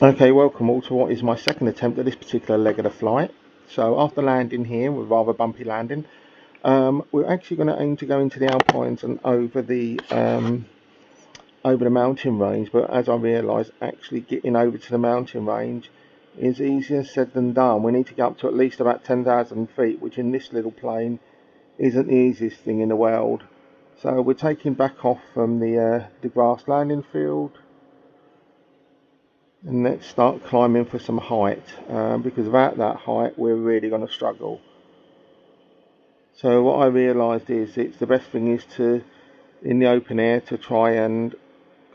Okay, welcome all to what is my second attempt at this particular leg of the flight. So after landing here, with rather bumpy landing, we're actually going to aim to go into the Alpines and over the mountain range. But as I realised, actually getting over to the mountain range is easier said than done. We need to get up to at least about 10,000 feet, which in this little plane isn't the easiest thing in the world. So we're taking back off from the grass landing field. And let's start climbing for some height, because without that height we're really going to struggle. So what I realised is it's the best thing is to, in the open air, to try and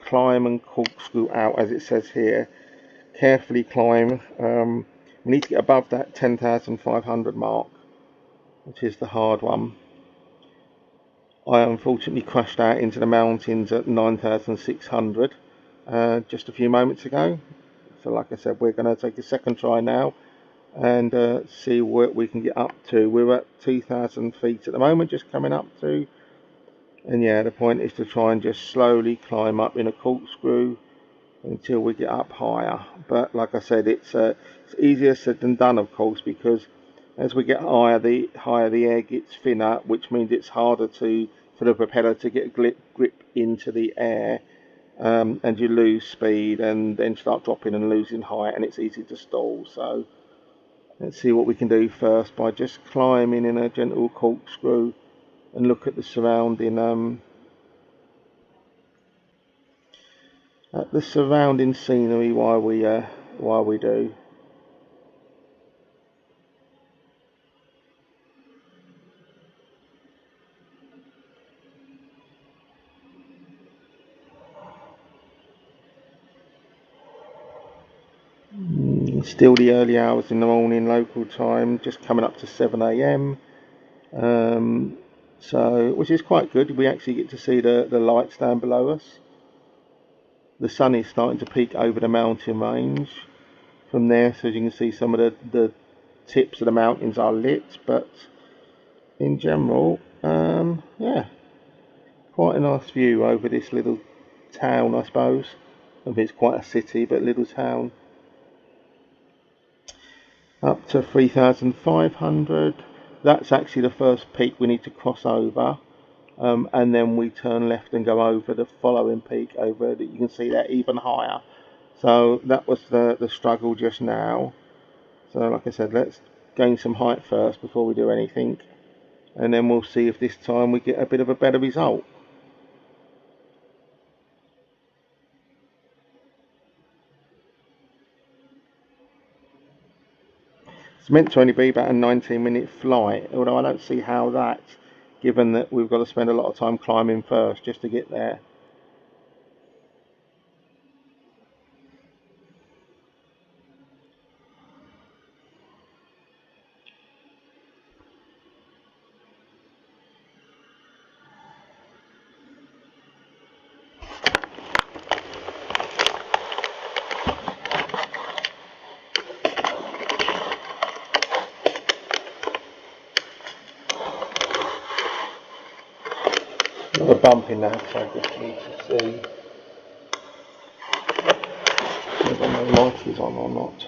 climb and corkscrew out, as it says here. Carefully climb. We need to get above that 10,500 mark, which is the hard one. I unfortunately crashed out into the mountains at 9,600 just a few moments ago. So like I said, we're going to take a second try now and see what we can get up to. We're at 2,000 feet at the moment, just coming up to. And yeah, the point is to try and just slowly climb up in a corkscrew until we get up higher. But like I said, it's easier said than done, of course, because as we get higher, the air gets thinner, which means it's harder for the propeller to get a grip into the air. And you lose speed and then start dropping and losing height, and it's easy to stall. So let's see what we can do first by just climbing in a gentle corkscrew and look at the surrounding scenery while we do. Still the early hours in the morning local time, just coming up to 7 AM. So which is quite good. We actually get to see the lights down below us. The sun is starting to peak over the mountain range from there, so as you can see some of the tips of the mountains are lit, but in general, yeah, quite a nice view over this little town, I suppose. I mean, it's quite a city, but little town. Up to 3,500. That's actually the first peak we need to cross over, and then we turn left and go over the following peak over that you can see that even higher. So that was the struggle just now. So like I said, let's gain some height first before we do anything, and then we'll see if this time we get a bit of a better result. It's meant to only be about a 19-minute flight, although I don't see how that, given that we've got to spend a lot of time climbing first just to get there. A bump in that, so I just need to see whether my light is on or not.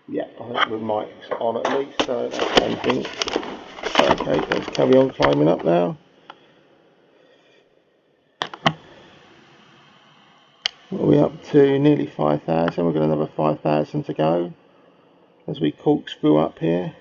Yeah, I think the mic's on at least, so that's one thing. Okay, let's carry on climbing up now. What are we up to? Nearly 5,000. We've got another 5,000 to go as we corkscrew up here.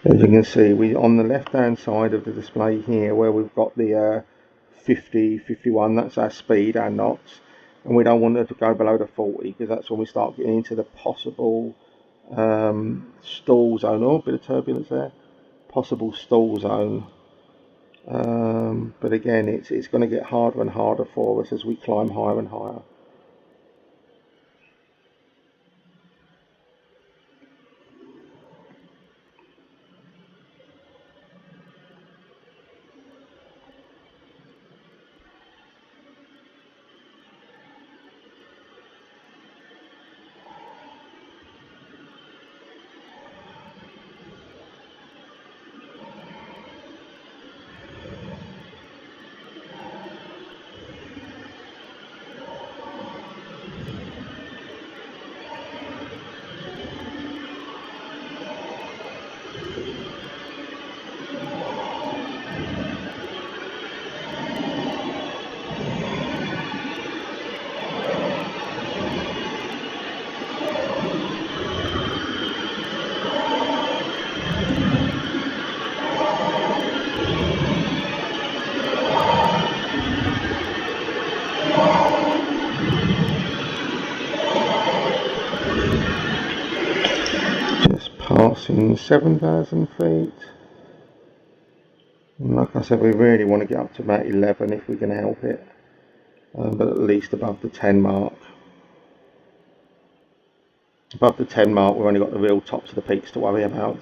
As you can see, we on the left hand side of the display here where we've got the 50, 51, that's our speed, our knots. and we don't want it to go below the 40, because that's when we start getting into the possible stall zone. Oh, a bit of turbulence there. Possible stall zone. But again, it's going to get harder and harder for us as we climb higher and higher. Just passing 7,000 feet. And like I said, we really want to get up to about 11 if we can help it, but at least above the 10 mark. Above the 10 mark, we've only got the real tops of the peaks to worry about.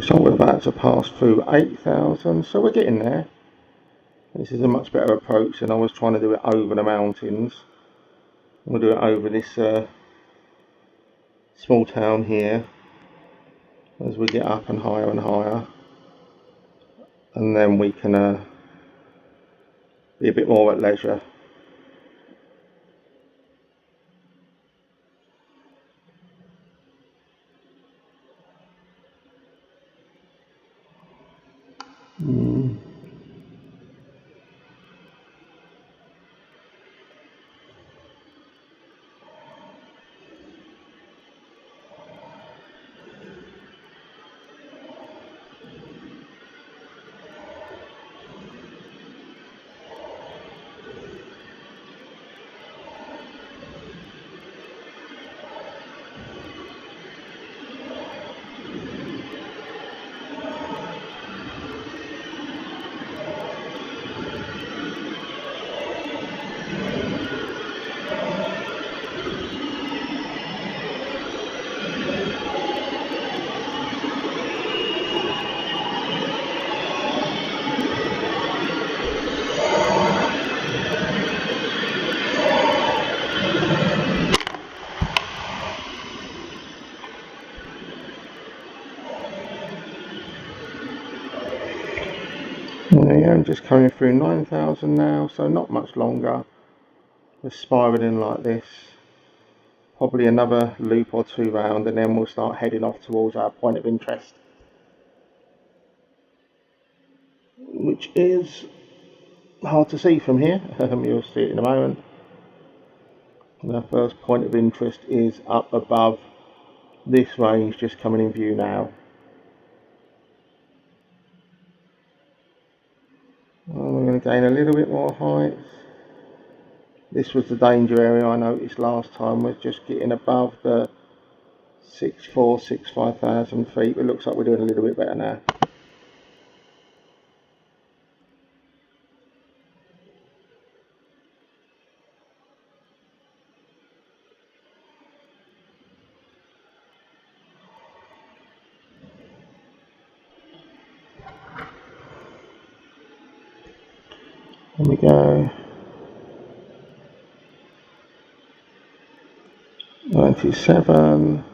So we're about to pass through 8,000, so we're getting there. This is a much better approach than I was trying to do it over the mountains. We'll do it over this small town here as we get up and higher, and then we can be a bit more at leisure. Yeah, I'm just coming through 9,000 now, so not much longer. We're spiralling like this. Probably another loop or two round, and then we'll start heading off towards our point of interest, which is hard to see from here. You'll see it in a moment. And our first point of interest is up above this range, just coming in view now. We're going to gain a little bit more height. This was the danger area I noticed last time, was just getting above the 5,000 feet. It looks like we're doing a little bit better now. There we go. 97.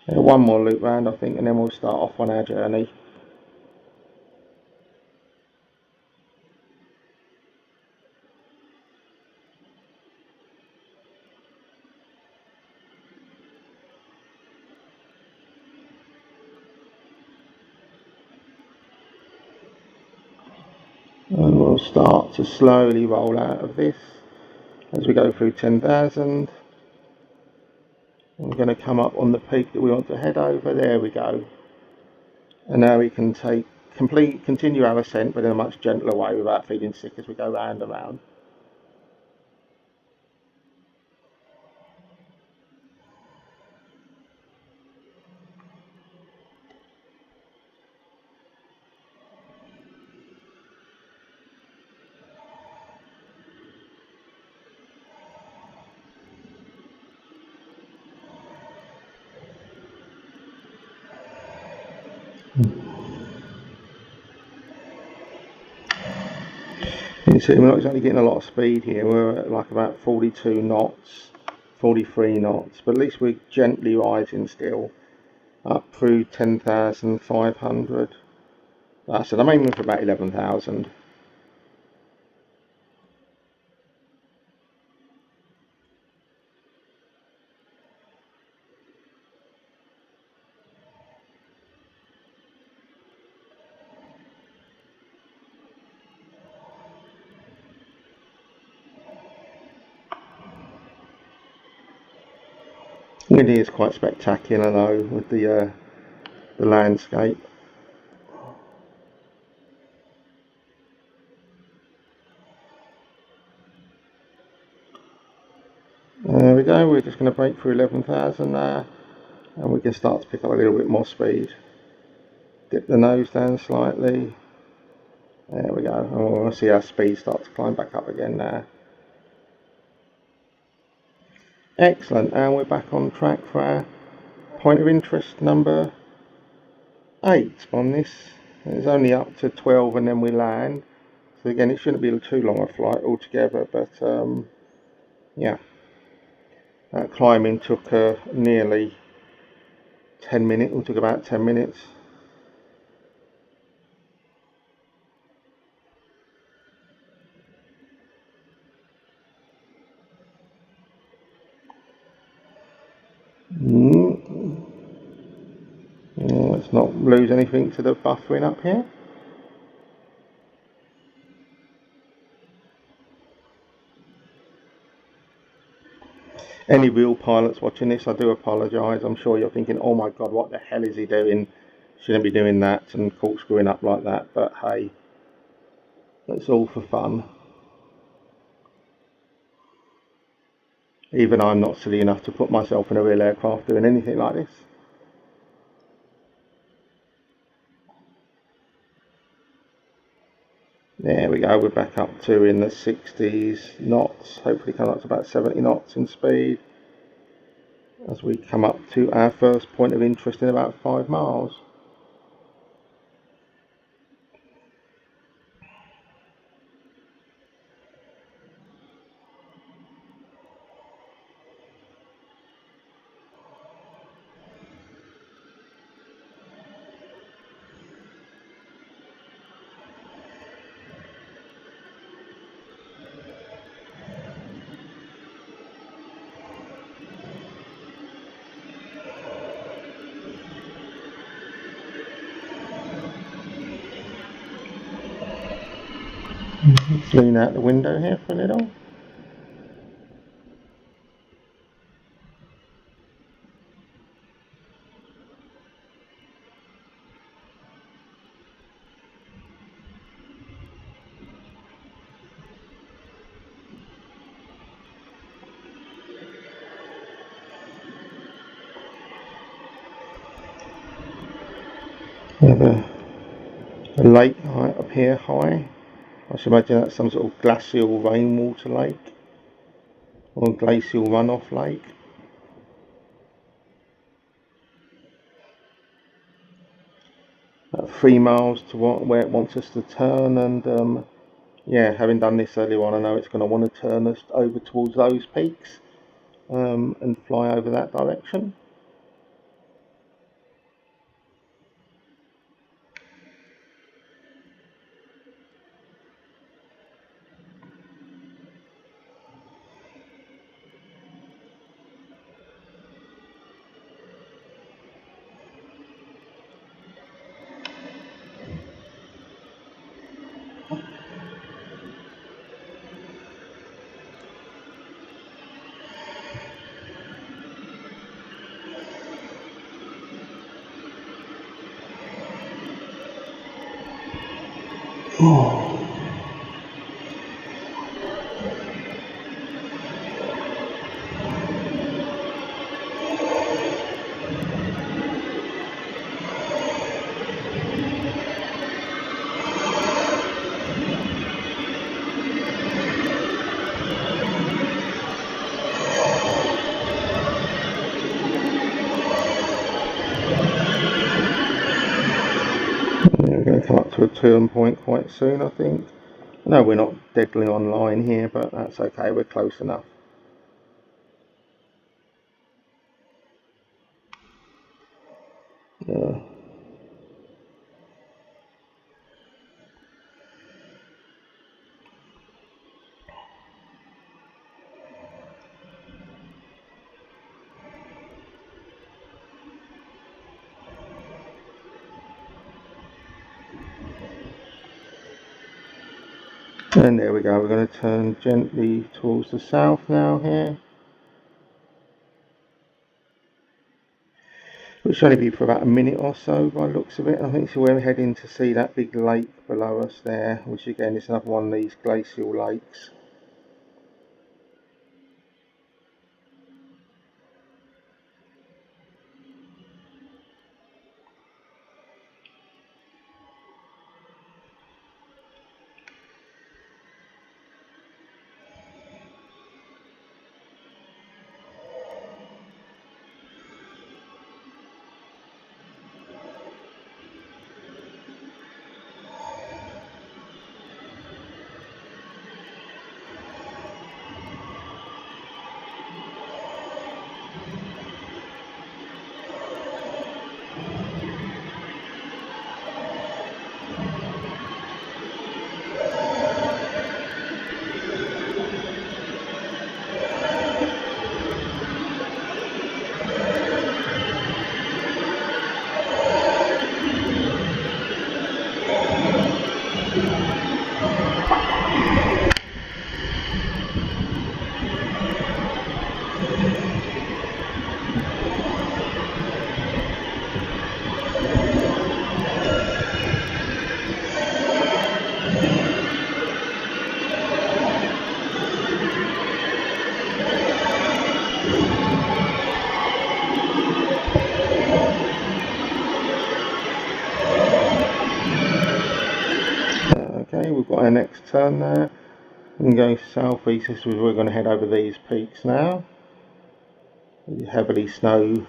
One more loop round, I think, and then we'll start off on our journey. And we'll start to slowly roll out of this as we go through 10,000. We're going to come up on the peak that we want to head over. There we go. And now we can continue our ascent, but in a much gentler way without feeling sick as we go round and round. You can see we're not exactly getting a lot of speed here. We're at like about 42 knots, 43 knots, but at least we're gently rising still up through 10,500. Like I said, I'm aiming for about 11,000. It is quite spectacular though, with the landscape. There we go, we're just going to break through 11,000 there, and we can start to pick up a little bit more speed. Dip the nose down slightly. There we go, and we'll see our speed start to climb back up again now. Excellent, and we're back on track for our point of interest number 8 on this. It's only up to 12 and then we land. So again, it shouldn't be too long a flight altogether, but yeah. Climbing took nearly 10 minutes, it took about 10 minutes. Let's not lose anything to the buffering up here. Any real pilots watching this, I do apologise. I'm sure you're thinking, oh my god, what the hell is he doing? Shouldn't be doing that and corkscrewing up like that, but hey, that's all for fun. Even I'm not silly enough to put myself in a real aircraft doing anything like this. There we go, we're back up to in the 60s knots, hopefully come up to about 70 knots in speed as we come up to our first point of interest in about 5 miles. Let's lean out the window here for a little. We have a lake up here high. I should imagine that's some sort of glacial rainwater lake or glacial runoff lake. 3 miles to where it wants us to turn, and yeah, having done this earlier on, I know it's going to want to turn us over towards those peaks and fly over that direction. We're going to come up to a turn point quite soon, I think. No, we're not deadly online here, but that's okay, we're close enough. Yeah. And there we go, we're going to turn gently towards the south now here. Which should only be for about a minute or so by the looks of it. I think so we're heading to see that big lake below us there, which again is another one of these glacial lakes. Okay, we've got our next turn there. We can go southeast, this is where we're going to head over these peaks now. Heavily snow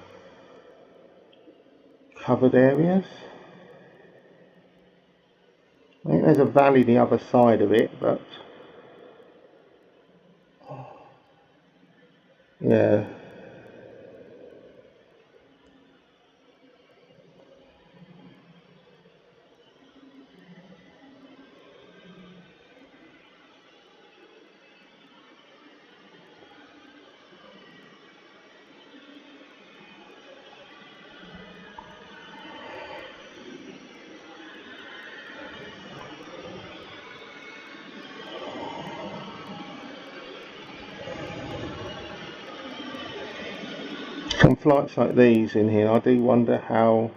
covered areas. I think there's a valley the other side of it, but yeah. Some flights like these in here, I do wonder how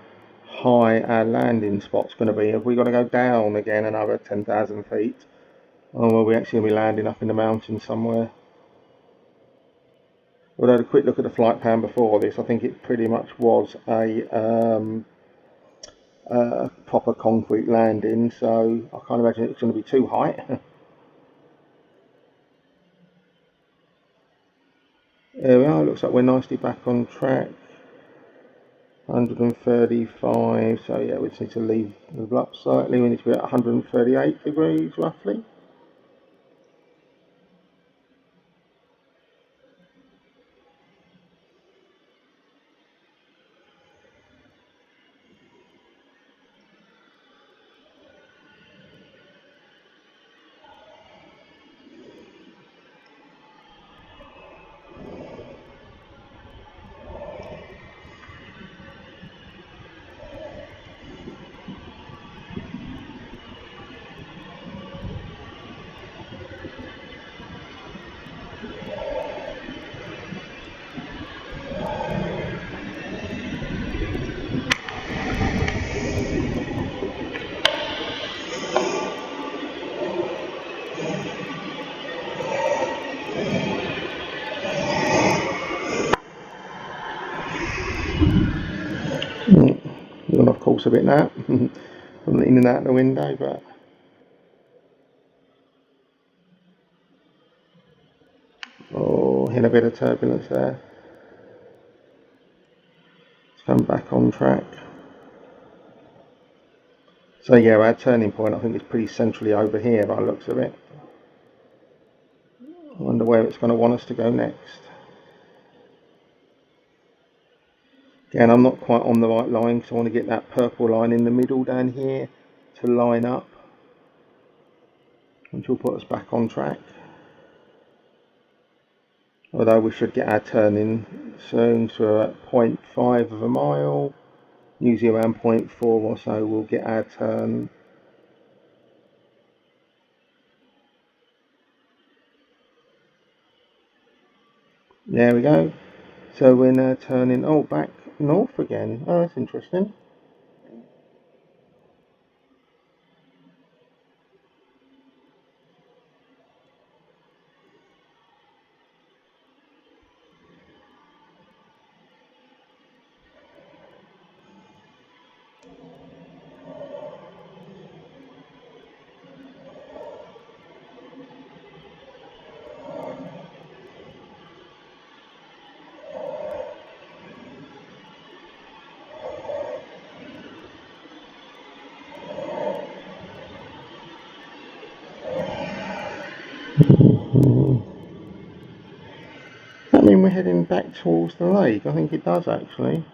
high our landing spot's going to be. Have we got to go down again another 10,000 feet? Or are we actually going to be landing up in the mountains somewhere? Although a quick look at the flight plan before this, I think it pretty much was a proper concrete landing, so I can't imagine it's going to be too high. There we are, looks like we're nicely back on track. 135, so yeah, we just need to level up slightly. We need to be at 138 degrees roughly. Gone off course a bit now. I'm leaning out the window, but oh, hit a bit of turbulence there. Let's come back on track. So yeah, our turning point I think is pretty centrally over here by the looks of it. I wonder where it's going to want us to go next. Again, I'm not quite on the right line, so I want to get that purple line in the middle down here to line up, which will put us back on track. Although we should get our turn in soon, so we're at 0.5 of a mile, usually around 0.4 or so we'll get our turn. There we go. So we're now turning, oh, back north again. Oh, that's interesting. Does that mean we're heading back towards the lake? I think it does actually.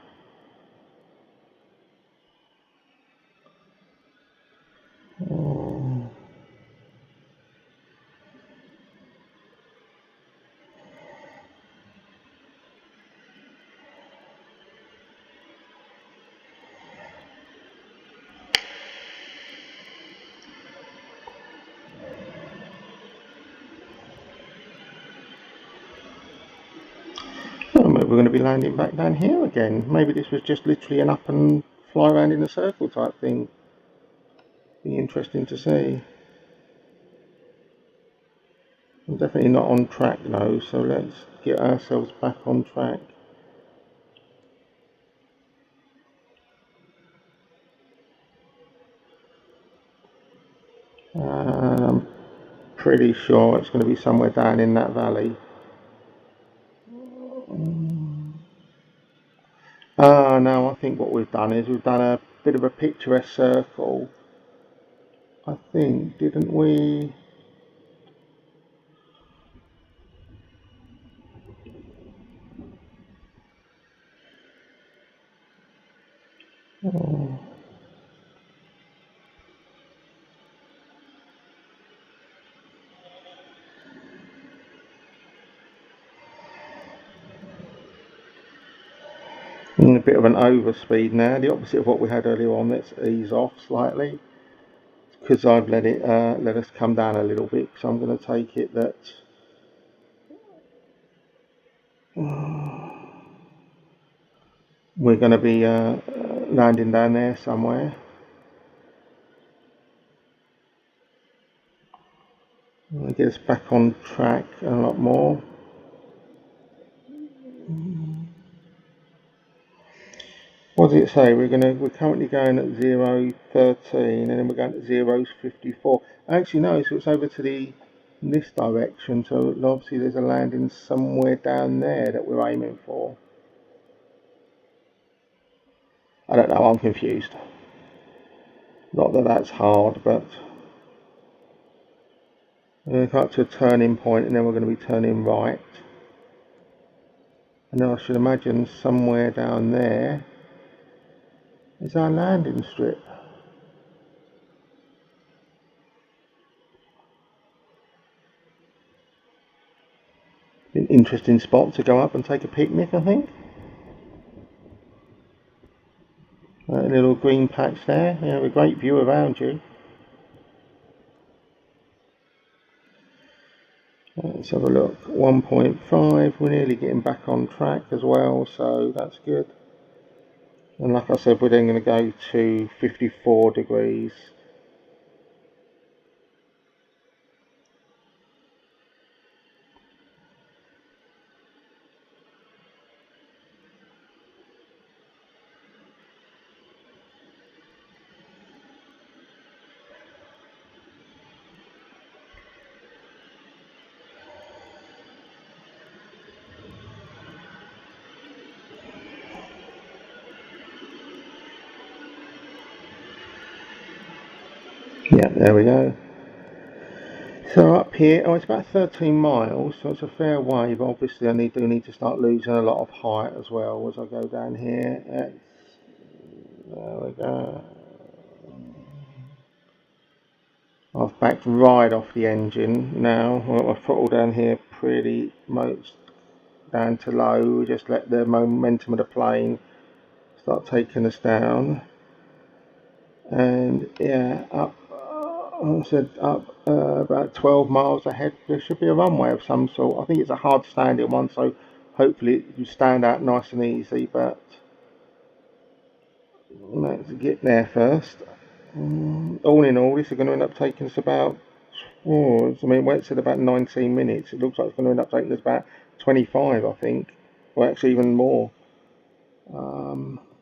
Oh. Oh, maybe we're going to be landing back down here again. Maybe this was just literally an up and fly around in a circle type thing. Be interesting to see. I'm definitely not on track though, so let's get ourselves back on track. I'm pretty sure it's going to be somewhere down in that valley. No, I think what we've done is we've done a bit of a picturesque circle. I think, didn't we? Oh. A bit of an overspeed now, the opposite of what we had earlier on. Let's ease off slightly because I've let us come down a little bit. So I'm going to take it that we're going to be landing down there somewhere. I'll get us back on track a lot more. What does it say? We're currently going at 0.13 and then we're going to 0.54. Actually no, so it's over to this direction, so obviously there's a landing somewhere down there that we're aiming for. I don't know, I'm confused. Not that that's hard, but we're going to come up to a turning point and then we're going to be turning right. And then I should imagine somewhere down there is our landing strip. An interesting spot to go up and take a picnic, I think. A little green patch there, you have a great view around you. Let's have a look. 1.5, we're nearly getting back on track as well, so that's good. And like I said, we're then going to go to 54 degrees. Yeah, there we go. So up here, oh, it's about 13 miles, so it's a fair way, but obviously I do need to start losing a lot of height as well as I go down here. There we go. I've backed right off the engine now. I've got my throttle down here pretty much down to low. Just let the momentum of the plane start taking us down. And yeah, up, I said up about 12 miles ahead. There should be a runway of some sort. I think it's a hard standing one, so hopefully you stand out nice and easy. But let's get there first. All in all, this is going to end up taking us about, I mean, well, it said about 19 minutes. It looks like it's going to end up taking us about 25, I think, or actually even more.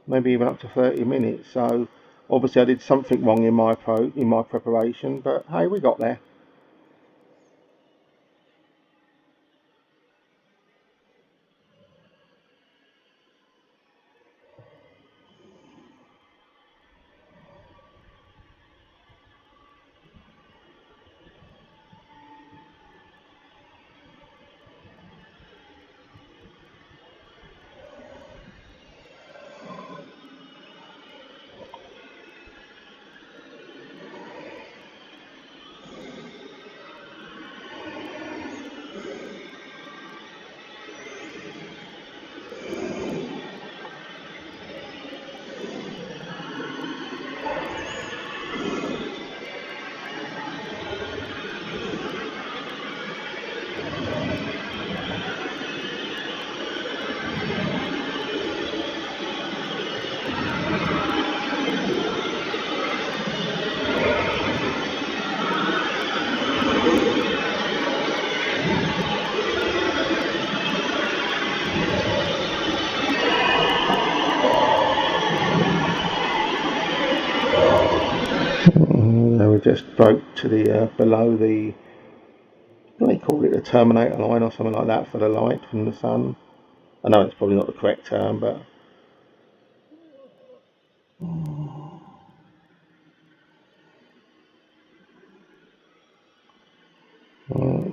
Maybe even up to 30 minutes. So obviously I did something wrong in my preparation, but hey, we got there. We just broke to the below the, they call it the terminator line or something like that for the light from the sun. I know it's probably not the correct term, but I'm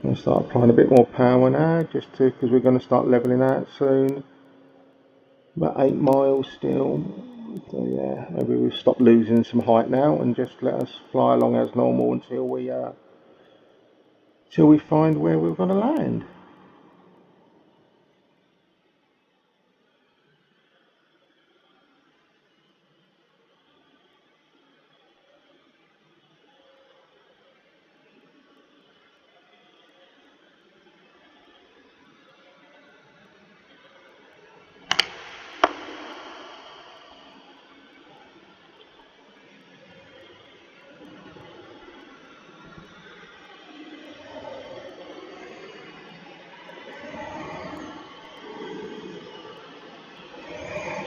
going to start applying a bit more power now, just to, because we're going to start leveling out soon. About 8 miles still. So yeah, maybe we'll stop losing some height now and just let us fly along as normal until we find where we're going to land.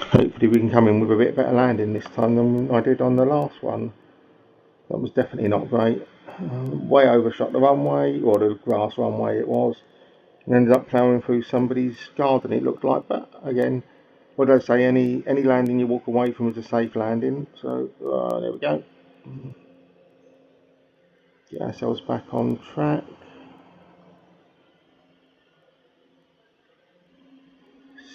Hopefully we can come in with a bit better landing this time than I did on the last one. That was definitely not great. Way overshot the runway, or the grass runway it was, and ended up ploughing through somebody's garden it looked like, but again, what did I say? Any landing you walk away from is a safe landing. So there we go. Get ourselves back on track.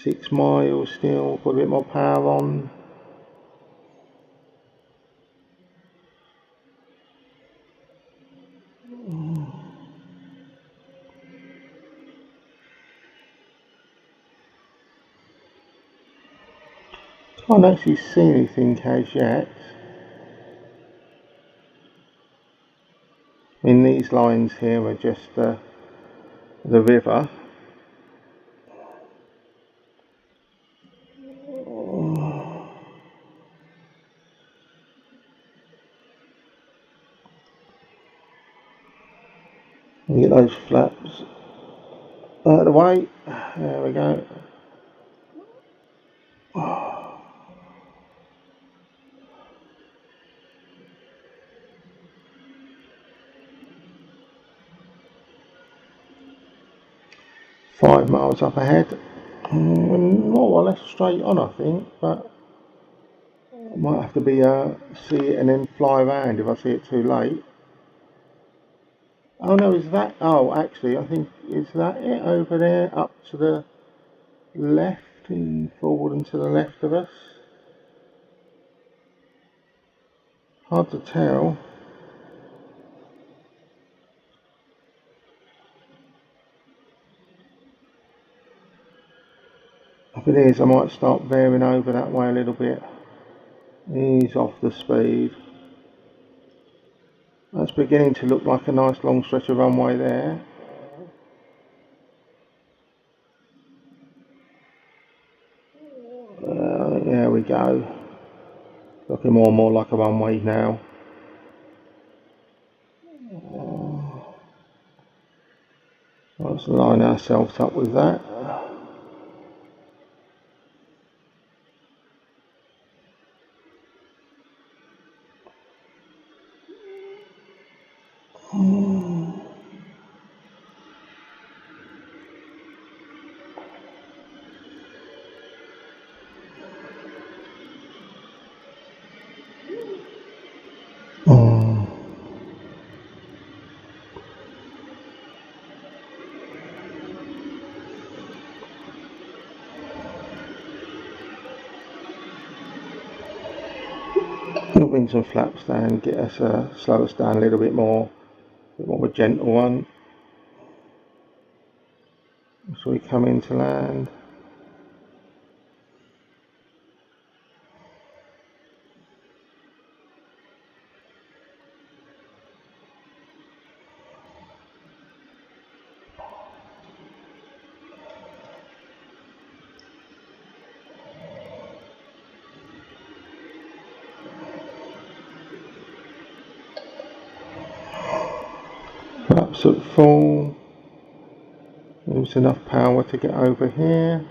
6 miles still. Put a bit more power on. Can't actually see anything as yet. I mean, these lines here are just the river. Get those flaps out of the way. There we go. 5 miles up ahead. More or less straight on, I think, but I might have to be see it and then fly around if I see it too late. Oh no, is that? Oh, actually, I think is that it over there, up to the left and forward and to the left of us. Hard to tell. If it is, I might start veering over that way a little bit. Ease off the speed. That's beginning to look like a nice long stretch of runway there. There we go. Looking more and more like a runway now. Let's line ourselves up with that. We'll bring some flaps down, get us slow us down a little bit more of a gentle one. So we come into land. Flaps at full. There's enough power to get over here.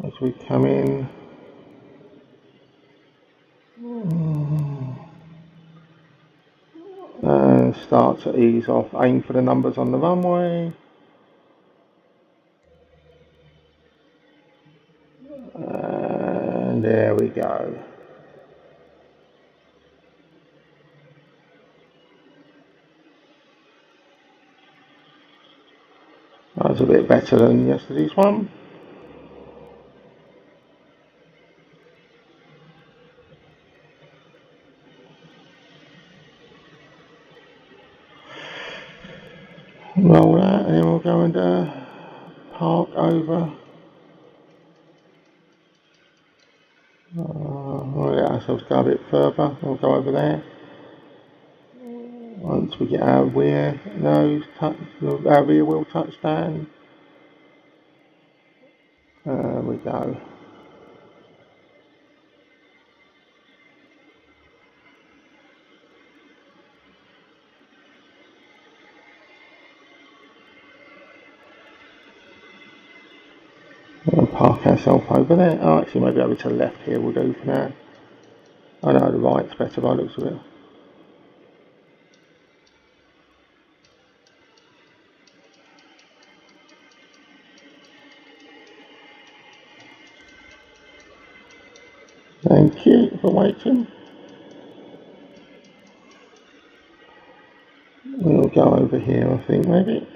As we come in. And start to ease off. Aim for the numbers on the runway. And there we go. That was a bit better than yesterday's one. Roll that and then we'll go and park over. We'll let ourselves go a bit further. We'll go over there. Once we get our rear nose touch, our rear wheel touch down. There we go. We'll park ourselves over there. Oh, actually, maybe over to the left here will do for now. I know the right's better by the looks of it. Thank you for waiting. We'll go over here, I think, maybe.